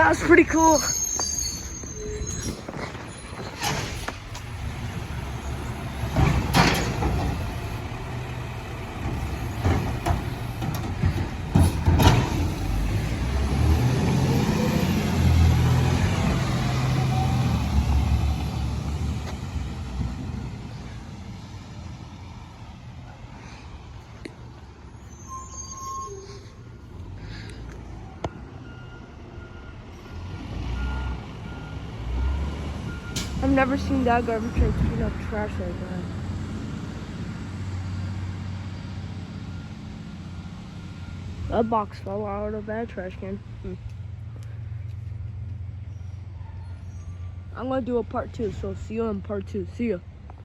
That was pretty cool. I've never seen that garbage truck clean up trash like that. That box fell out of that trash can. I'm gonna do a part 2, so see you in part 2. See ya.